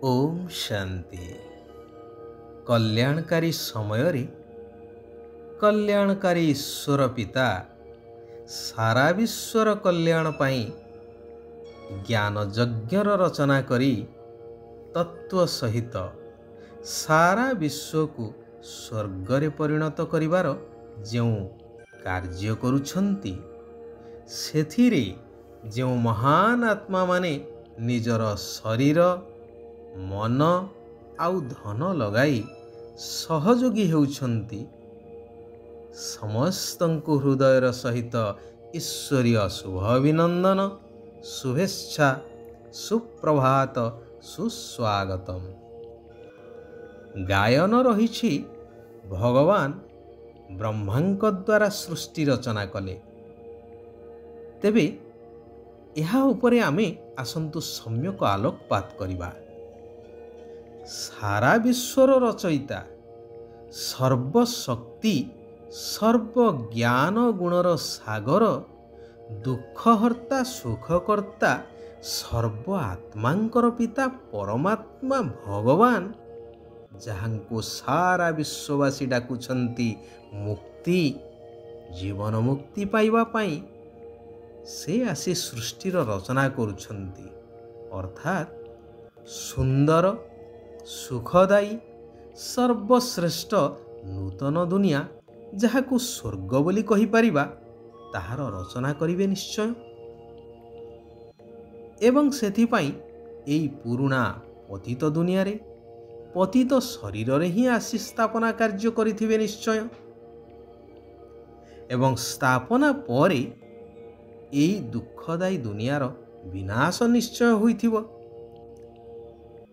ओम शांति। कल्याणकारी समय कल्याणकारी ईश्वर पिता सारा विश्वर कल्याण पाई ज्ञान यज्ञर रचना करी तत्व सहित सारा विश्व को स्वर्गरे परिणत करिवार जो कार्य करुछंती सेथिरे जो महान आत्मा माने निजर शरीर मन आउ धन लगाई सहयोगी होउछंती समस्तंकु हृदयर सहित ईश्वरीय शुभ अभिनंदन शुभेच्छा सुप्रभात सुस्वागतम। गायन रही भगवान ब्रह्मांक द्वारा सृष्टि रचना कले। तेबे यहा उपरे आमे आसंतु सम्यक आलोकपात करिबा। सारा विश्वर रचयिता सर्वशक्ति सर्वज्ञान गुणर सागर दुखहर्ता सुखकर्ता सर्व आत्मांकर पिता परमात्मा भगवान जहांको सारा विश्ववासी डाकुछंती मुक्ति जीवन मुक्ति पाइबा पाई से आसी सृष्टिर रचना करुछंती अर्थात सुंदर सुखदायी सर्वश्रेष्ठ नूतन दुनिया जहाकु स्वर्ग बोली कहि परिबा ताहार रचना करिवे निश्चय। एवं सेथिपाई एई पुरुणा पतित दुनिया रे पतित शरीर रे ही आसी स्थापना कार्य करिथिवे निश्चय। एवं स्थापना परे एई दुखदायी दुनियार विनाश निश्चय होइथिबो।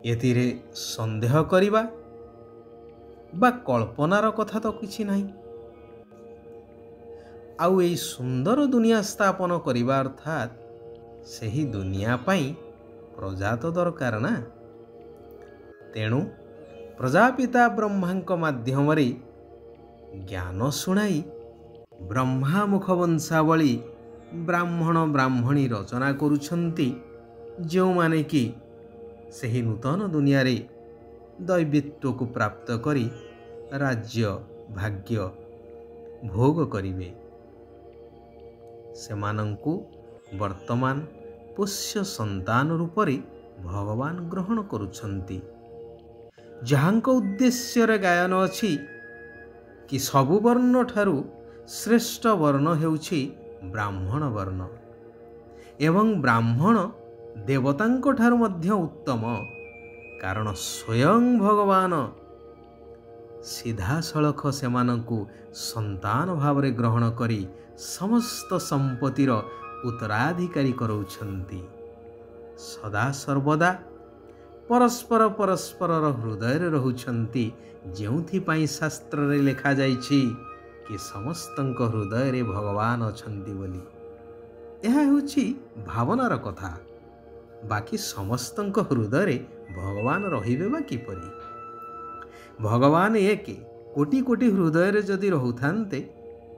एतिरे संदेह करिबा बा कल्पनार कथा तो किछि नाही। आउ एई सुंदर दुनिया स्थापन करिबा अर्थात सेही दुनिया पाई प्रजा तो दरकार ना। तेणु प्रजापिता ब्रह्मांक माध्यम रे ज्ञान सुनाई ब्रह्मा मुख वंशावली ब्राह्मण ब्राह्मणी रचना करुछंती जो माने कि सही नूतन दुनिया रे दैवित्व को प्राप्त करी राज्य भाग्य भोग करिवे। सेमानंकु वर्तमान पुष्य संतान रूप रे भगवान ग्रहण करुछंती जहांक उद्देश्य रे गायन अछि कि सबु वर्ण ठारू श्रेष्ठ वर्ण हेउछि ब्राह्मण वर्ण एवं ब्राह्मण देवतांको ठारू मध्य उत्तम कारण स्वयं भगवान सीधा सड़ख सेमानंकु संतान भावरे ग्रहण करी समस्त संपत्तिर उत्तराधिकारी करौछंती। सदा सर्वदा परस्पर परस्पर हृदय रहुछंती जेउथि पाई शास्त्र रे लेखा जाइछि कि समस्तंक हृदय रे भगवान अछंती बोली। यह हेउछि भावनार कथा। बाकी समस्तंक हृदय रे भगवान रहिबे बा किपरि। भगवान एक कोटि कोटि हृदय रे जदि रहुथान्ते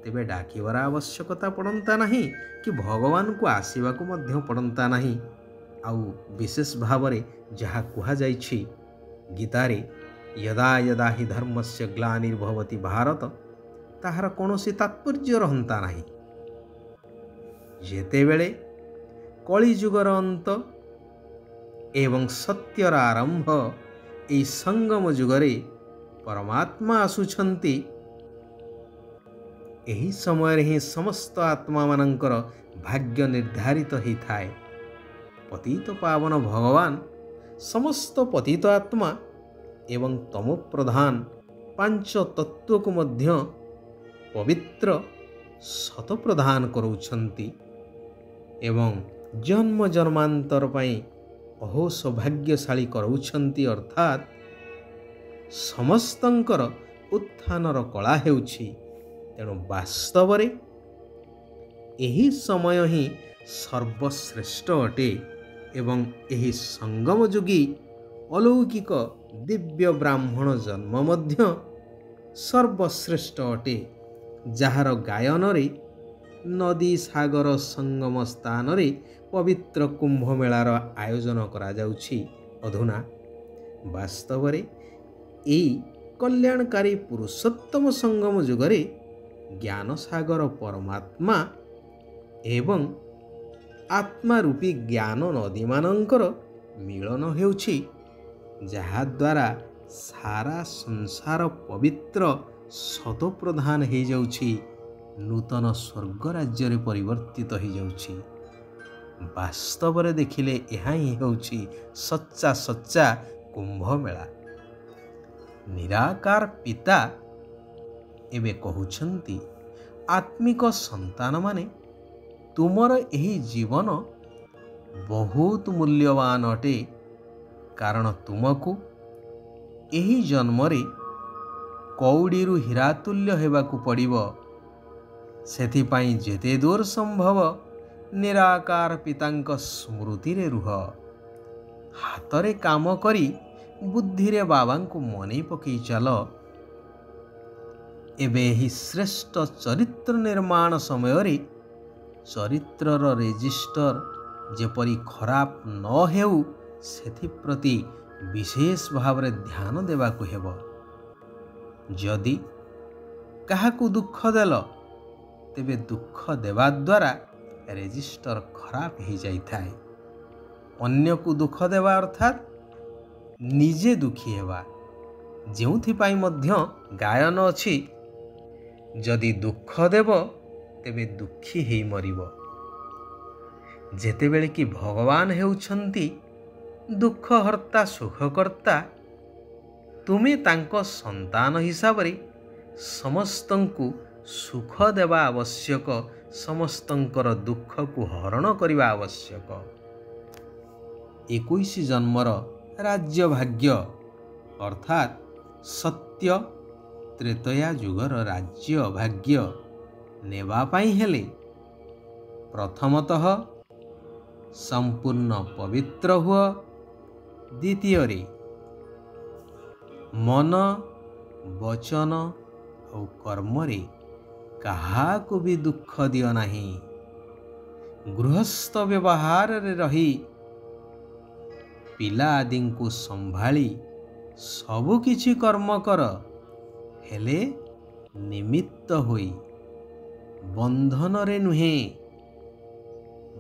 तेबे डाकिबार आवश्यकता पड़ंता नहीं कि भगवान को आसीबा को मध्य पड़ंता नहीं। आउ विशेष भाव रे जहा कुहा जाइछि गीता रे यदा यदा हि धर्मस्य ग्लानिर्भवति भारत ताहार कोनोसी तात्पर्य रहंता नहीं। जेते बेले कली जुगर अंत एवं सत्यर आरंभ ए संगम जुगरे परमात्मा आसुछंती एही समय ही समस्त आत्मा मानंकर भाग्य निर्धारित ही थाए। पतित पावन भगवान समस्त पतित आत्मा एवं तमो प्रधान पांच तत्व को मध्य पवित्र सत प्रदान करुछंती एवं जन्म जन्मांतर पाई अहो सौभाग्यशाली करौछंती अर्थात समस्तंकर उत्थानर कला हेउछि। तेणु वास्तव रे एही समय ही सर्वश्रेष्ठ अटे एवं एही संगम जुगी अलौकिक दिव्य ब्राह्मण जन्म मध्य सर्वश्रेष्ठ अटे जार गायन रे नदी सागर संगम स्थान रे पवित्र कुंभ मेलार आयोजन करा जाउछि। अधुना ବାସ୍ତବରେ ଏହି କଲ୍ୟାଣକାରୀ ପୁରୁଷୋତ୍ତମ ସଙ୍ଗମ ଯୁଗରେ ଜ୍ଞାନସାଗର ପରମାତ୍ମା ଏବଂ ଆତ୍ମା ରୂପୀ ଜ୍ଞାନ ନଦୀମାନଙ୍କର ମିଳନ ହେଉଛି, ଯାହାଦ୍ୱାରା ସାରା ସଂସାର ପବିତ୍ର ସତପ୍ରଧାନ ହୋଇଯାଉଛି, ନୂତନ ସ୍ୱର୍ଗ ରାଜ୍ୟରେ ପରିବର୍ତ୍ତିତ ହୋଇଯାଉଛି। ବାସ୍ତବରେ ଦେଖିଲେ ଏହା ହିଁ ହେଉଛି ସଚ୍ଚା କୁମ୍ଭମେଳା। ନିରାକାର ପିତା ଏବେ କହୁଛନ୍ତି, ଆତ୍ମିକ ସନ୍ତାନମାନେ, ତୁମର ଏହି ଜୀବନ ବହୁତ ମୂଲ୍ୟବାନ ଅଟେ, କାରଣ ତୁମକୁ ଏହି ଜନ୍ମରେ କଉଡ଼ିରୁ ହୀରାତୁଲ୍ୟ ହେବାକୁ ପଡ଼ିବ। ସେଥିପାଇଁ ଯେତେ ଦୂର ସମ୍ଭବ ନିରାକାର ପିତାଙ୍କ ସ୍ମୃତିରେ ରୁହ। ହାତରେ କାମ କରି ବୁଦ୍ଧିରେ ବାବାଙ୍କୁ ମନେ ପକାଇ ଚାଲ। ଏବେ ଏହି ଶ୍ରେଷ୍ଠ ଚରିତ୍ର ନିର୍ମାଣ ସମୟରେ ଚରିତ୍ରର ରେଜିଷ୍ଟର ଯେପରି ଖରାପ ନ ହେଉ, ସେଥିପ୍ରତି ବିଶେଷ ଭାବରେ ଧ୍ୟାନ ଦେବାକୁ ହେବ। ଯଦି କାହାକୁ ଦୁଃଖ ଦେଲ, ତେବେ ଦୁଃଖ ଦେବା ଦ୍ୱାରା ରେଜିଷ୍ଟର ଖରାପ ହୋଇଯାଇଥାଏ। ଅନ୍ୟକୁ ଦୁଃଖ ଦେବା ଅର୍ଥାତ୍ ନିଜେ ଦୁଃଖୀ ହେବା, ଯେଉଁଥିପାଇଁ ମଧ୍ୟ ଗାୟନ ଅଛି, ଯଦି ଦୁଃଖ ଦେବ ତେବେ ଦୁଃଖୀ ହେଇ ମରିବ। ଯେତେବେଳେ କି ଭଗବାନ ହେଉଛନ୍ତି ଦୁଃଖହର୍ତ୍ତା ସୁଖକର୍ତ୍ତା, ତୁମେ ତାଙ୍କ ସନ୍ତାନ ହିସାବରେ ସମସ୍ତଙ୍କୁ ସୁଖ ଦେବା ଆବଶ୍ୟକ, ସମସ୍ତଙ୍କର ଦୁଃଖକୁ ହରଣ କରିବା ଆବଶ୍ୟକ। 21 ଜନ୍ମର ରାଜ୍ୟ ଭାଗ୍ୟ ଅର୍ଥାତ୍ ସତ୍ୟ ତ୍ରେତୟା ଯୁଗର ରାଜ୍ୟ ଭାଗ୍ୟ ନେବା ପାଇଁ ହେଲେ ପ୍ରଥମତଃ ସମ୍ପୂର୍ଣ୍ଣ ପବିତ୍ର ହୁଅ। ଦ୍ୱିତୀୟରେ ମନ, ବଚନ ଆଉ କର୍ମରେ କାହାକୁ ବି ଦୁଃଖ ଦିଅ ନାହିଁ। ଗୃହସ୍ଥ ବ୍ୟବହାରରେ ରହି ପିଲା ଆଦିଙ୍କୁ ସମ୍ଭାଳି ସବୁକିଛି କର୍ମ କର, ହେଲେ ନିମିତ୍ତ ହୋଇ, ବନ୍ଧନରେ ନୁହେଁ।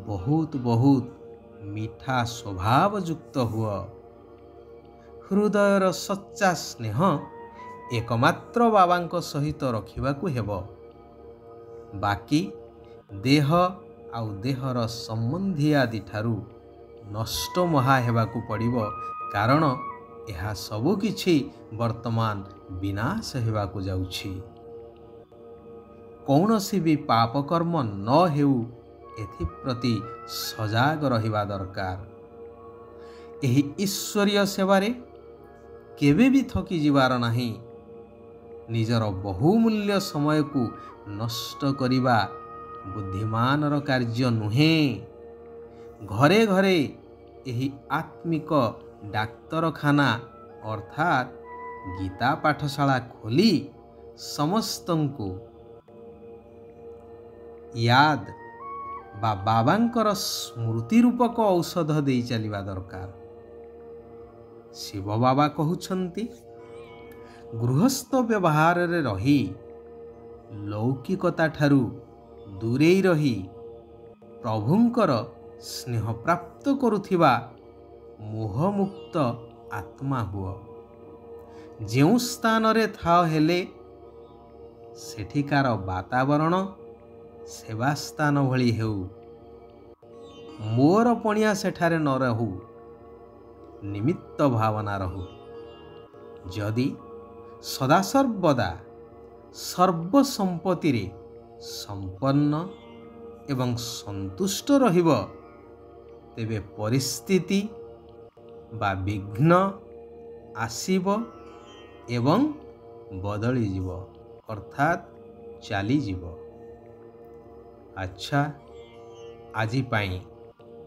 ବହୁତ ମିଠା ସ୍ୱଭାବଯୁକ୍ତ ହୁଅ। ହୃଦୟର ସଚ୍ଚା ସ୍ନେହ ଏକମାତ୍ର ବାବାଙ୍କ ସହିତ ରଖିବାକୁ ହେବ। ବାକି ଦେହ ଆଉ ଦେହର ସମ୍ବନ୍ଧୀ ଆଦିଠାରୁ ନଷ୍ଟ ମହା ହେବାକୁ ପଡ଼ିବ, କାରଣ ଏହା ସବୁକିଛି ବର୍ତ୍ତମାନ ବିନାଶ ହେବାକୁ ଯାଉଛି। କୌଣସି ବି ପାପକର୍ମ ନ ହେଉ, ଏଥିପ୍ରତି ସଜାଗ ରହିବା ଦରକାର। ଏହି ଈଶ୍ୱରୀୟ ସେବାରେ କେବେ ବି ଥକି ଯିବାର ନାହିଁ। ନିଜର ବହୁମୂଲ୍ୟ ସମୟକୁ ନଷ୍ଟ କରିବା ବୁଦ୍ଧିମାନର କାର୍ଯ୍ୟ ନୁହେଁ। ଘରେ ଘରେ ଏହି ଆତ୍ମିକ ଡାକ୍ତରଖାନା ଅର୍ଥାତ୍ ଗୀତା ପାଠଶାଳା ଖୋଲି ସମସ୍ତଙ୍କୁ ୟାଦ ବା ବାବାଙ୍କର ସ୍ମୃତି ରୂପକ ଔଷଧ ଦେଇ ଚାଲିବା ଦରକାର। ଶିବ ବାବା କହୁଛନ୍ତି, ଗୃହସ୍ଥ ବ୍ୟବହାରରେ ରହି ଲୌକିକତା ଠାରୁ ଦୂରେଇ ରହି ପ୍ରଭୁଙ୍କର ସ୍ନେହ ପ୍ରାପ୍ତ କରୁଥିବା ମୋହମୁକ୍ତ ଆତ୍ମା ହୁଅ। ଯେଉଁ ସ୍ଥାନରେ ଥାଅ ହେଲେ ସେଠିକାର ବାତାବରଣ ସେବାସ୍ଥାନ ଭଳି ହେଉ। ମୋର ପଣିଆ ସେଠାରେ ନ ରହୁ, ନିମିତ୍ତ ଭାବନା ରହୁ। ଯଦି ସଦାସର୍ବଦା ସର୍ବସମ୍ପତ୍ତିରେ ସମ୍ପନ୍ନ ଏବଂ ସନ୍ତୁଷ୍ଟ ରହିବ, ତେବେ ପରିସ୍ଥିତି ବା ବିଘ୍ନ ଆସିବ ଏବଂ ବଦଳିଯିବ ଅର୍ଥାତ୍ ଚାଲିଯିବ। ଆଚ୍ଛା, ଆଜି ପାଇଁ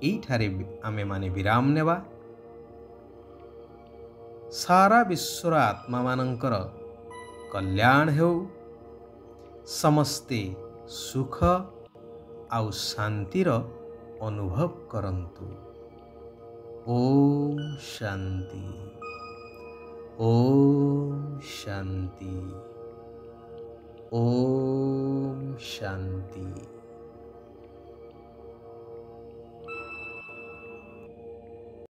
ଏଇଠାରେ ଆମେମାନେ ବିରାମ ନେବା। ସାରା ବିଶ୍ୱର ଆତ୍ମାମାନଙ୍କର କଲ୍ୟାଣ ହେଉ। ସମସ୍ତେ ସୁଖ ଆଉ ଶାନ୍ତିର ଅନୁଭବ କରନ୍ତୁ। ଓମ୍ ଶାନ୍ତି। ओम शांति। ओम शांति।